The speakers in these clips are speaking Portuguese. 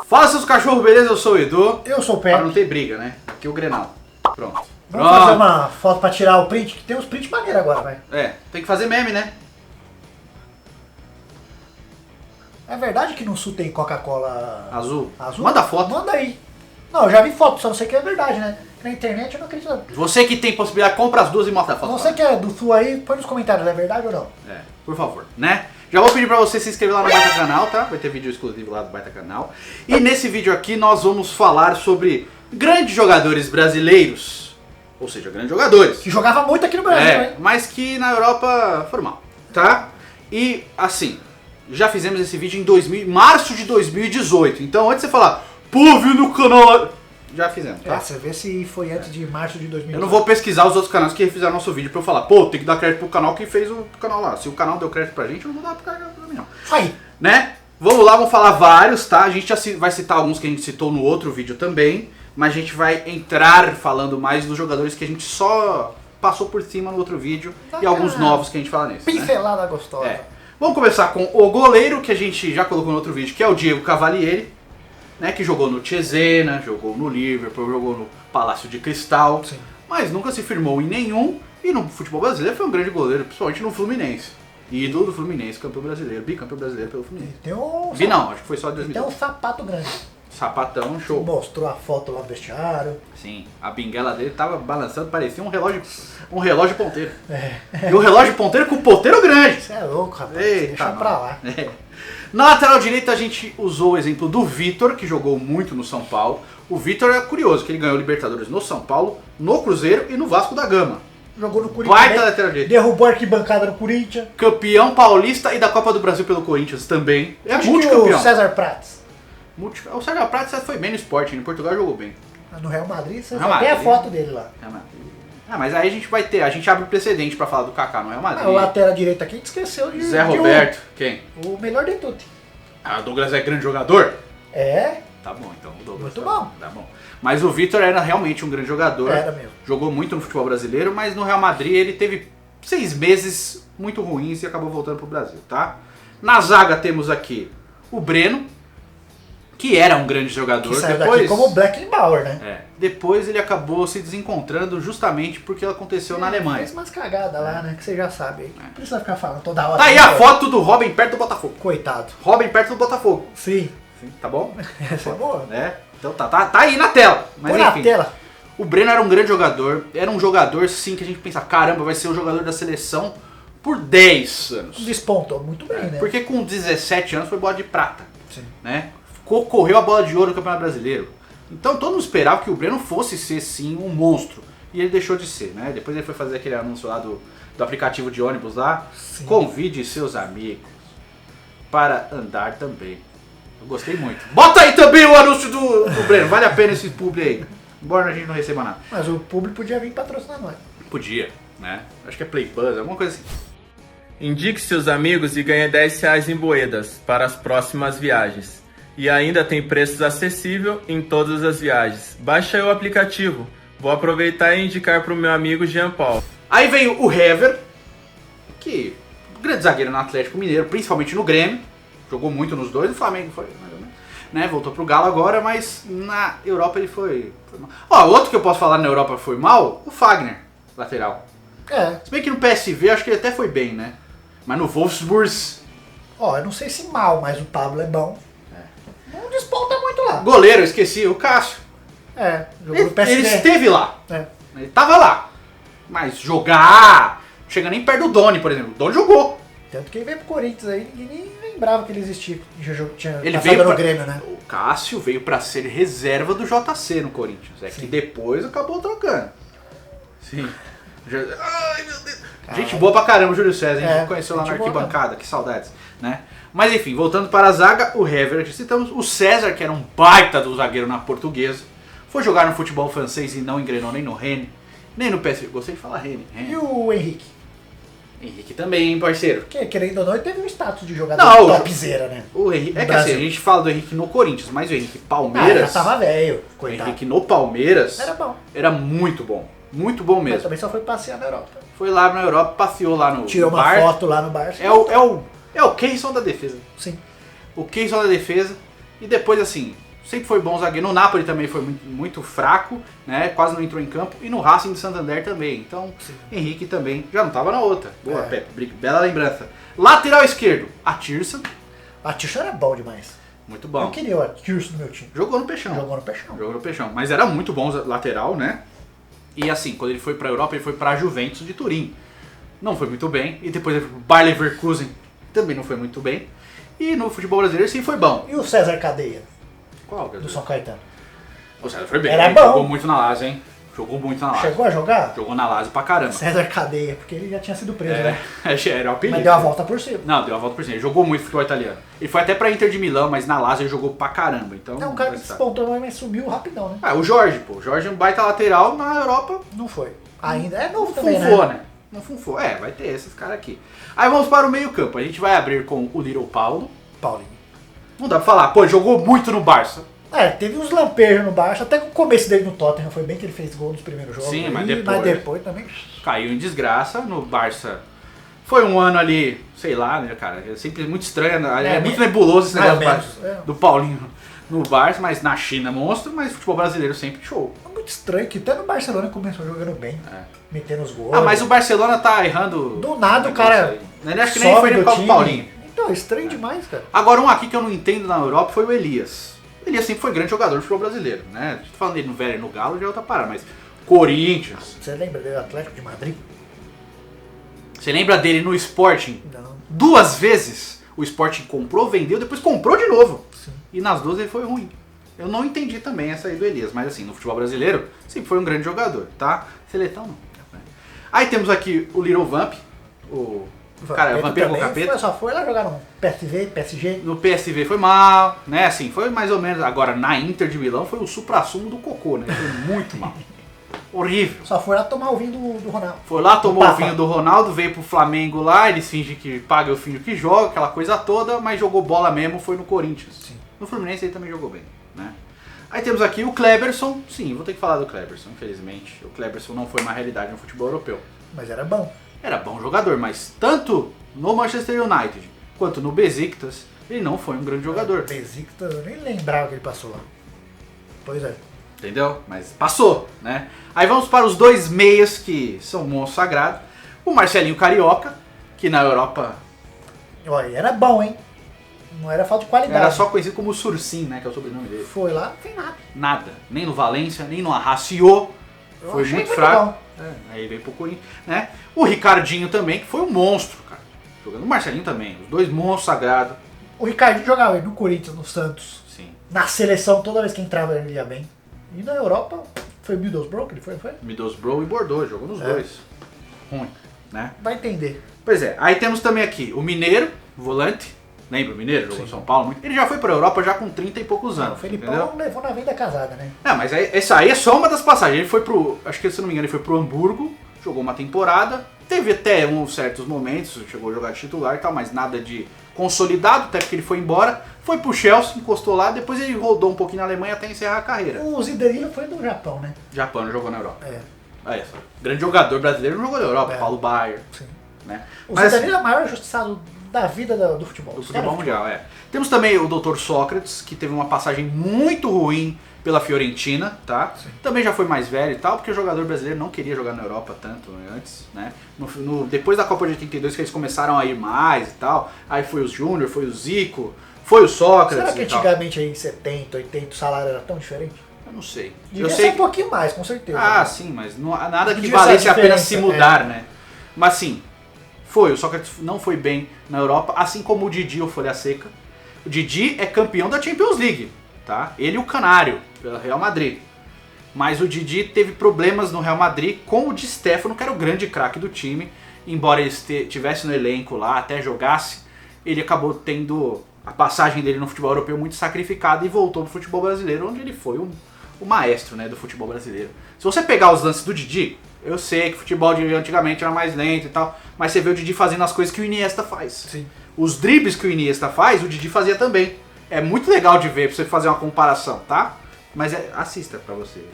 Fala, seus cachorros, beleza? Eu sou o Edu. Eu sou o Para Pepe. não ter briga, né? Aqui é o Grenal. Pronto. Vamos fazer uma foto pra tirar o print, que tem uns prints maneiros agora, vai. É, tem que fazer meme, né? É verdade que no Sul tem Coca-Cola Azul. azul? Manda foto. Manda aí. Não, eu já vi foto, só não sei que é verdade, né? Na internet eu não acredito. Você que tem possibilidade, compra as duas e mostra a foto. Você que é do Sul aí, põe nos comentários, é verdade ou não? É, por favor, né? Já vou pedir pra você se inscrever lá no Baita Canal, tá? Vai ter vídeo exclusivo lá do Baita Canal. E nesse vídeo aqui nós vamos falar sobre grandes jogadores brasileiros. Ou seja, grandes jogadores. Que jogava muito aqui no Brasil, hein? Mas que na Europa foram mal, tá? E assim, já fizemos esse vídeo em março de 2018. Então antes de você falar, pô, viu no canal... Já fizemos, tá? É, você vê se foi antes de março de 2018. Eu não vou pesquisar os outros canais que refizeram nosso vídeo pra eu falar, pô, tem que dar crédito pro canal que fez o canal lá. Se o canal deu crédito pra gente, eu não vou dar crédito pra mim, não. Aí. Né? Vamos lá, vamos falar vários, tá? A gente já vai citar alguns que a gente citou no outro vídeo também, mas a gente vai entrar falando mais dos jogadores que a gente só passou por cima no outro vídeo e alguns novos que a gente fala nesse, né? Pincelada gostosa. É. Vamos começar com o goleiro, que a gente já colocou no outro vídeo, que é o Diego Cavalieri, né, que jogou no Cesena, jogou no Liverpool, jogou no Palácio de Cristal, Sim. mas nunca se firmou em nenhum, e no futebol brasileiro foi um grande goleiro, principalmente no Fluminense. Ídolo do Fluminense, campeão brasileiro, bicampeão brasileiro pelo Fluminense. Tem um... Não, acho que foi só de Tem um 2012. sapato grande. Sapatão, show. Mostrou a foto lá do vestiário. Sim, a binguela dele tava balançando, parecia um relógio ponteiro. É. E o relógio ponteiro com ponteiro grande. Você é louco, rapaz. Eita, Deixa pra lá. É. Na lateral direita a gente usou o exemplo do Vitor, que jogou muito no São Paulo. O Vitor é curioso, que ele ganhou Libertadores no São Paulo, no Cruzeiro e no Vasco da Gama. Jogou no Corinthians. Baita lateral direita. Derrubou a arquibancada no Corinthians. Campeão paulista e da Copa do Brasil pelo Corinthians também. É Acho que multicampeão. o César Prates. O Sérgio Prates foi bem no esporte, no Portugal jogou bem. No Real Madrid, você Real só tem a Madrid. foto dele lá. Ah, mas aí a gente vai ter, a gente abre o precedente pra falar do Kaká no Real Madrid. O lateral direito aqui, a gente esqueceu de... Zé de Roberto, quem? O melhor de tudo. Ah, o Douglas é grande jogador? É, Tá bom, então o Douglas. Muito tá bom. Tá bom. Mas o Vitor era realmente um grande jogador. era mesmo. Jogou muito no futebol brasileiro, mas no Real Madrid ele teve 6 meses muito ruins e acabou voltando pro Brasil, tá? Na zaga temos aqui o Breno, que era um grande jogador. Que saiu daqui como Beckenbauer, né? Depois ele acabou se desencontrando justamente porque aconteceu na Alemanha. Fez umas cagadas lá, né? Que você já sabe aí. Não precisa ficar falando toda hora. Tá aí a foto do Robin perto do Botafogo. Coitado. Robin perto do Botafogo. Sim. Tá bom? Essa é boa. Né? Então tá aí na tela. Mas Põe na enfim. tela. O Breno era um grande jogador, era um jogador sim que a gente pensa, caramba, vai ser o jogador da seleção por 10 anos. Despontou muito bem, né? Porque com 17 anos foi bola de prata, Sim. né? Correu a bola de ouro no Campeonato Brasileiro. Então todo mundo esperava que o Breno fosse ser sim um monstro. E ele deixou de ser, né? Depois ele foi fazer aquele anúncio lá do aplicativo de ônibus lá. Sim. Convide seus amigos para andar também. Eu gostei muito. Bota aí também o anúncio do Breno, vale a pena esse publi aí. Embora a gente não receba nada. Mas o público podia vir patrocinar nós. Podia, né? Acho que é Play Buzz, alguma coisa assim. Indique seus amigos e ganhe R$10 em moedas para as próximas viagens. E ainda tem preços acessíveis em todas as viagens. Baixa aí o aplicativo. Vou aproveitar e indicar para o meu amigo Jean Paul. Aí veio o Hever, que grande zagueiro no Atlético Mineiro, principalmente no Grêmio. Jogou muito nos dois, no Flamengo foi mais ou menos. Né? Voltou pro Galo agora, mas na Europa ele foi mal. Ó, outro que eu posso falar na Europa foi mal, o Fagner, lateral. É. Se bem que no PSV acho que ele até foi bem, né? Mas no Wolfsburg, Ó, eu não sei se mal, mas o Pablo é bom. Não desponta muito lá. goleiro, eu esqueci, o Cássio. É, jogou Ele, no PSG. ele esteve lá, É. ele tava lá. Mas jogar, não chega nem perto do Doni, por exemplo. O Doni jogou. Tanto que ele veio pro Corinthians aí, ninguém nem lembrava que ele existia. Tinha Ele passado veio no pra... Grêmio, né? O Cássio veio pra ser reserva do JC no Corinthians. É Sim. que depois acabou trocando. Sim. Ai, meu Deus. Caralho. Gente boa pra caramba, o Júlio César. A gente É, conheceu lá na gente boa arquibancada. Que saudades, né? Mas enfim, voltando para a zaga, o Hever, que citamos. O César, que era um baita do zagueiro na Portuguesa. Foi jogar no futebol francês e não engrenou nem no Rennes, nem no PSG. Gostei de falar Rennes. E o Henrique? Henrique também, hein, parceiro. Que, querendo ou não, ele teve um status de jogador Não, topzera, né? O Henrique, é No que assim, Brasil. a gente fala do Henrique no Corinthians, mas o Henrique Ah, Palmeiras, já tava velho, o coitado. Henrique no Palmeiras Era bom. era muito bom. Muito bom Mas mesmo. também só foi passear na Europa. Foi lá na Europa, passeou lá no Tirou no uma Barça. foto lá no Barça. É o Keyson da defesa. Sim. O Keyson da defesa. E depois, assim, sempre foi bom zagueiro. No Napoli também foi muito fraco, né? Quase não entrou em campo. E no Racing de Santander também. Então, Henrique também já não estava na outra. Boa, Pepe, bela lembrança. Lateral esquerdo, a Tirso. A Tirso era bom demais. Muito bom. Eu queria a Tirso no meu time. Jogou no Peixão. Jogou no Peixão. Mas era muito bom lateral, né? E assim, quando ele foi pra Europa, ele foi pra Juventus de Turim. Não foi muito bem. E depois ele foi pro Bayer Leverkusen. Também não foi muito bem. E no futebol brasileiro sim foi bom. E o César Cadeia? Qual? Do São Caetano. O César foi bem. Era Ele bom. jogou muito na Lazio, hein? Jogou muito na Lazio. Chegou a jogar? Jogou na Lazio pra caramba. César Cadeia, porque ele já tinha sido preso, né? Era o apelido. Mas deu a volta por cima. Não, deu a volta por cima. Ele jogou muito futebol italiano. Ele foi até pra Inter de Milão, mas na Lazio ele jogou pra caramba. Então, É um cara que despontou, mas subiu rapidão, né? O Jorge, pô. O Jorge é um baita lateral na Europa. Não foi. Ainda é novo Não também, funfou, né? né? Não funfou. Vai ter esses caras aqui. Aí vamos para o meio campo. A gente vai abrir com o Little Paulo. Paulinho. Não dá pra falar. Pô, ele jogou muito no Barça. Teve uns lampejos no Barça, até que o começo dele no Tottenham foi bem que ele fez gol nos primeiros jogos. Sim, aí, mas mas depois também. Caiu em desgraça no Barça. Foi um ano ali, sei lá, né, cara? É sempre muito estranho. É muito nebuloso esse negócio do Paulinho no Barça, mas na China monstro, mas futebol brasileiro sempre show. É muito estranho que até no Barcelona começou jogando bem, metendo os gols. Mas o Barcelona tá errando. Do nada o cara. Ele acho que nem foi nem por causa do Paulinho. Então, é estranho demais, cara. Agora um aqui que eu não entendo na Europa foi o Elias. O Elias sempre foi grande jogador do futebol brasileiro, né? A gente tá falando dele no Velho e no Galo, já é outra parada, mas Corinthians. Você lembra dele do Atlético de Madrid? Você lembra dele no Sporting? Não. 2 vezes o Sporting comprou, vendeu, depois comprou de novo. Sim. E nas 2 ele foi ruim. Eu não entendi também essa aí do Elias, mas assim, no futebol brasileiro sempre foi um grande jogador, tá? Seletão não. Aí temos aqui o Little Vamp, o Vampiro com Capeta. Só foi lá jogar no PSG. No PSV foi mal, né? Assim, foi mais ou menos. Agora, na Inter de Milão foi o suprassumo do cocô, né? Foi muito mal. Horrível. Só foi lá tomar o vinho do Ronaldo. Foi lá, tomou o vinho do Ronaldo, veio pro Flamengo lá, eles fingem que paga o filho que joga, aquela coisa toda, mas jogou bola mesmo, foi no Corinthians. Sim. No Fluminense ele também jogou bem, né? Aí temos aqui o Kleberson, sim, vou ter que falar do Kleberson, infelizmente. O Kleberson não foi uma realidade no futebol europeu. Mas era bom. Era bom jogador, mas tanto no Manchester United quanto no Besiktas, ele não foi um grande jogador. Besiktas, eu nem lembrava que ele passou lá. Pois é. Entendeu? Mas passou, né? Aí vamos para os 2 meias que são monstros sagrados. O Marcelinho Carioca, que na Europa Olha, era bom, hein? Não era falta de qualidade. era só conhecido como Sursim, né? Que é o sobrenome dele. Foi lá, não tem nada. Nada. Nem no Valência, nem no Arraciou. Eu Foi achei muito muito fraco. bom. Aí veio pro Corinthians, né? O Ricardinho também, que foi um monstro, cara. Jogando o Marcelinho também. Os 2 monstros sagrados. O Ricardinho jogava aí no Corinthians, no Santos. Sim. Na seleção, toda vez que entrava ele ia bem. E na Europa, foi Middlesbrough que ele foi, não foi? Middlesbrough e Bordeaux, jogou nos 2. Ruim, né? Vai entender. Pois é, aí temos também aqui o Mineiro, volante. Lembra o Mineiro? Jogou em São Paulo muito. Ele já foi pra Europa já com 30 e poucos anos. O Felipão entendeu? levou na venda casada, né? Não, mas essa aí é só uma das passagens. Ele foi pro, acho que se não me engano, ele foi pro Hamburgo, jogou uma temporada. Teve até uns certos momentos, chegou a jogar de titular e tal, mas nada de consolidado, até porque ele foi embora. Foi pro Chelsea, encostou lá, depois ele rodou um pouquinho na Alemanha até encerrar a carreira. O Zidanilo foi do Japão, né? Japão, não jogou na Europa. É. Aí, só. Grande jogador brasileiro não jogou na Europa, É. Paulo Baier, Sim. né? O Mas, Zidanilo é o maior injustiçado da vida do futebol. do futebol mundial, é. Temos também o Dr. Sócrates, que teve uma passagem muito ruim pela Fiorentina, tá? Sim. Também já foi mais velho e tal, porque o jogador brasileiro não queria jogar na Europa tanto antes, né? Depois da Copa de 82 que eles começaram a ir mais e tal, aí foi o Júnior, foi o Zico, foi o Sócrates Será que e tal. antigamente aí, em 70, 80, o salário era tão diferente? Eu não sei. Devia Eu ser sei um pouquinho mais, com certeza. Ah, né? sim, mas não há nada que Devia valesse ser a a pena se diferença, mudar, né? Mas sim, o Sócrates não foi bem na Europa, assim como o Didi, o Folha Seca. O Didi é campeão da Champions League, tá? Ele e o Canário, pelo Real Madrid. Mas o Didi teve problemas no Real Madrid com o Di Stéfano, que era o grande craque do time. Embora ele estivesse no elenco lá, até jogasse, ele acabou tendo a passagem dele no futebol europeu muito sacrificada e voltou pro futebol brasileiro, onde ele foi o maestro, né, do futebol brasileiro. Se você pegar os lances do Didi, eu sei que o futebol de antigamente era mais lento e tal, mas você vê o Didi fazendo as coisas que o Iniesta faz. Sim. Os dribles que o Iniesta faz, o Didi fazia também. É muito legal de ver, pra você fazer uma comparação, tá? Mas assista pra você.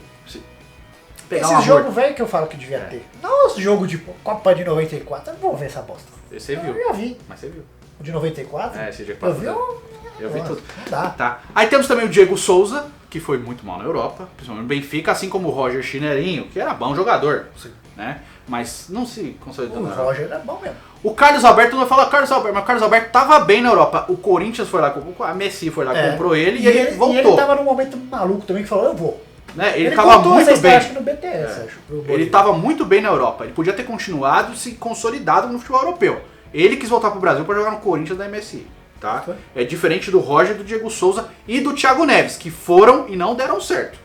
Pegar Esse jogo velho que eu falo que devia ter. Não os jogos de Copa de 94, eu não vou ver essa bosta. Você viu. Eu já vi. Mas você viu. O de 94? É, esse de Eu vi Eu vi tudo. Não dá. Tá. Aí temos também o Diego Souza, que foi muito mal na Europa, principalmente no Benfica, assim como o Roger Chineirinho, que era bom jogador, né? Mas não se consolidou O na Europa. Roger era bom mesmo. O Carlos Alberto, não vai falar Carlos Alberto, mas o Carlos Alberto tava bem na Europa. O Corinthians foi lá, a Messi foi lá, comprou ele e ele voltou. E ele tava num momento maluco também, que falou, eu vou. Né? Ele tava contou muito essa bem. história, acho que no BTS, acho. Ele tava muito bem na Europa. Ele podia ter continuado e se consolidado no futebol europeu. Ele quis voltar pro Brasil para jogar no Corinthians da MSI. Tá? É diferente do Roger, do Diego Souza e do Thiago Neves, que foram e não deram certo.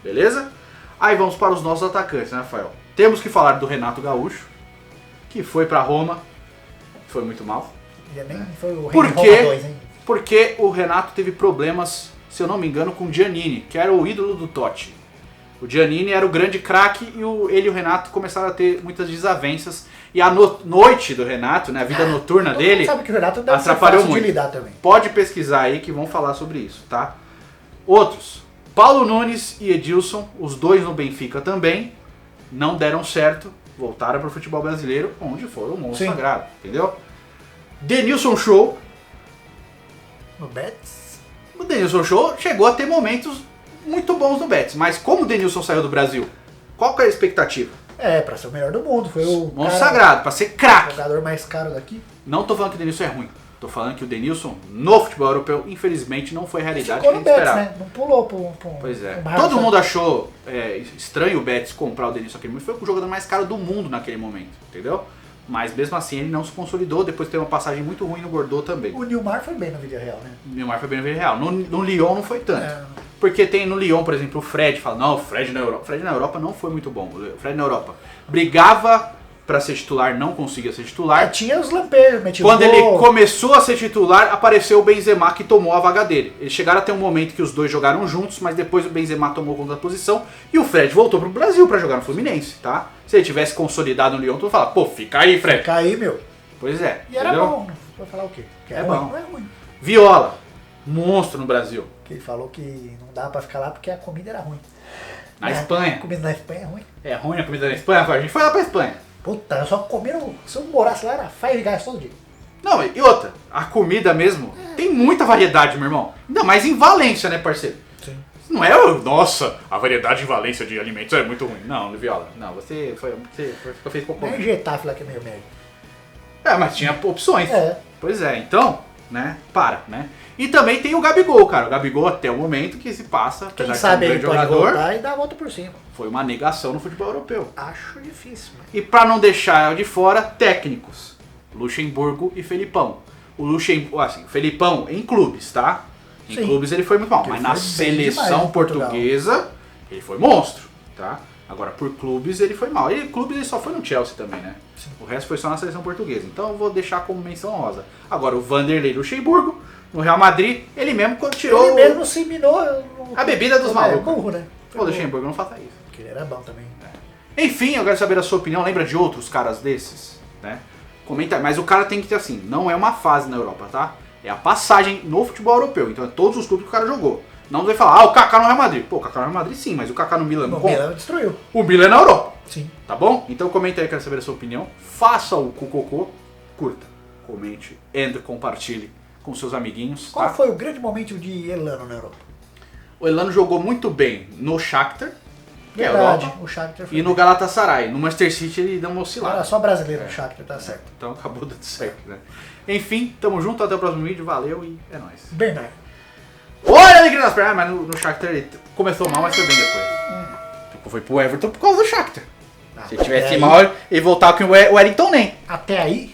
Beleza? Aí vamos para os nossos atacantes, né, Rafael? Temos que falar do Renato Gaúcho, que foi para Roma, foi muito mal. Nem foi o Por Rei quê? Roma 2, hein? Porque o Renato teve problemas, se eu não me engano, com o Giannini, que era o ídolo do Totti. O Giannini era o grande craque e ele e o Renato começaram a ter muitas desavenças. E a noite do Renato, né, a vida noturna Todo dele, mundo sabe que o Renato deve ser atrapalhou fácil muito. de lidar também. Pode pesquisar aí que vão falar sobre isso, tá? Outros, Paulo Nunes e Edilson, os dois no Benfica também, não deram certo, voltaram para o futebol brasileiro, onde foram o monstro Sim. sagrado, entendeu? Denilson Show, No Betis? o Denilson Show chegou a ter momentos muito bons no Betis, mas como o Denilson saiu do Brasil, qual que é a expectativa? É, pra ser o melhor do mundo. Foi o Monstro sagrado, para ser craque. jogador mais caro daqui. Não tô falando que o Denilson é ruim, tô falando que o Denilson no futebol europeu, infelizmente, não foi a realidade que a Ficou no gente Betis, esperava. né? Não pulou pro Pois é. pro Barça. Todo mundo achou estranho o Betis comprar o Denilson naquele momento. Foi o jogador mais caro do mundo naquele momento, entendeu? Mas mesmo assim ele não se consolidou. Depois teve uma passagem muito ruim no Bordeaux também. O Nilmar foi bem no vídeo real, né? O Neymar foi bem no Villarreal. No Lyon não foi tanto. É. Porque tem no Lyon, por exemplo, o Fred. Fala, não, o Fred na Europa. O Fred na Europa não foi muito bom. O Fred na Europa brigava pra ser titular, não conseguia ser titular. Tinha os lampejos, metia Quando gol. ele começou a ser titular, apareceu o Benzema que tomou a vaga dele. Eles chegaram a ter um momento que os dois jogaram juntos, mas depois o Benzema tomou conta da posição e o Fred voltou pro Brasil pra jogar no Fluminense, tá? Se ele tivesse consolidado no Lyon, tu ia falar, pô, fica aí, Fred. Fica aí, meu. Pois é. E era entendeu? bom. Vai falar o quê? Que É ruim? bom. Não é ruim. Viola, monstro no Brasil. Que ele falou que não dava pra ficar lá porque a comida era ruim. Na A Espanha. comida na Espanha é ruim. É ruim a comida na Espanha, Rafael? A gente foi lá pra Espanha. Puta, eu só comeram. Se eu morasse lá, era Five Guys todo dia. Não, e outra, a comida mesmo, tem muita variedade, meu irmão. Ainda mais em Valência, né, parceiro? Sim. Não é, nossa, a variedade em Valência de alimentos é muito ruim. Não, Viola, não, você fez cocô. Nem Getafe lá que é meio merda. É, mas tinha opções. É. Pois é, então, né, né? E também tem o Gabigol, cara. O Gabigol até o momento que se passa, Quem apesar de sabe ser um ele grande pode jogador, voltar e dar a volta por cima. foi uma negação no futebol europeu. Acho difícil, mas... E pra não deixar de fora, técnicos. Luxemburgo e Felipão. O Luxemburgo, assim, o Felipão em clubes, tá? Em Sim. clubes ele foi muito mal, Ele mas foi na bem seleção demais em Portugal. portuguesa ele foi monstro, tá? Agora por clubes ele foi mal. E clubes ele só foi no Chelsea também, né? Sim. O resto foi só na seleção portuguesa. Então eu vou deixar como menção honrosa. Agora o Vanderlei Luxemburgo no Real Madrid, ele mesmo quando tirou Ele mesmo se minou... a bebida dos malucos. burro, né? Ô, Luxemburgo, não faça isso. Porque ele era bom também. Enfim, eu quero saber a sua opinião. Lembra de outros caras desses? Né? Comenta aí. Mas o cara tem que ter assim, não é uma fase na Europa, tá? É a passagem no futebol europeu. Então é todos os clubes que o cara jogou. Não vai falar, o Kaká no Real Madrid. Pô, o Kaká no Real Madrid sim, mas o Kaká no Milan não O conta. Milan destruiu. O Milan é na Europa, Sim. tá bom? Então comenta aí, quero saber a sua opinião. Faça o cucocô, curta, comente, compartilhe com seus amiguinhos. Qual Tá? foi o grande momento de Elano na Europa? O Elano jogou muito bem no Shakhtar, que é a Verdade, Europa, o Shakhtar foi e no bem. Galatasaray. No Manchester City ele deu uma oscilada. Era só brasileiro no Shakhtar, tá certo. Então acabou dando certo, né? Enfim, tamo junto, até o próximo vídeo, valeu e é nóis. Bernardo. Olha ali que nas pernas, mas no Shakhtar ele começou mal, mas foi bem depois. Tipo, foi pro Everton por causa do Shakhtar. Se ele tivesse Até mal, ele voltava com o Wellington nem. Até aí,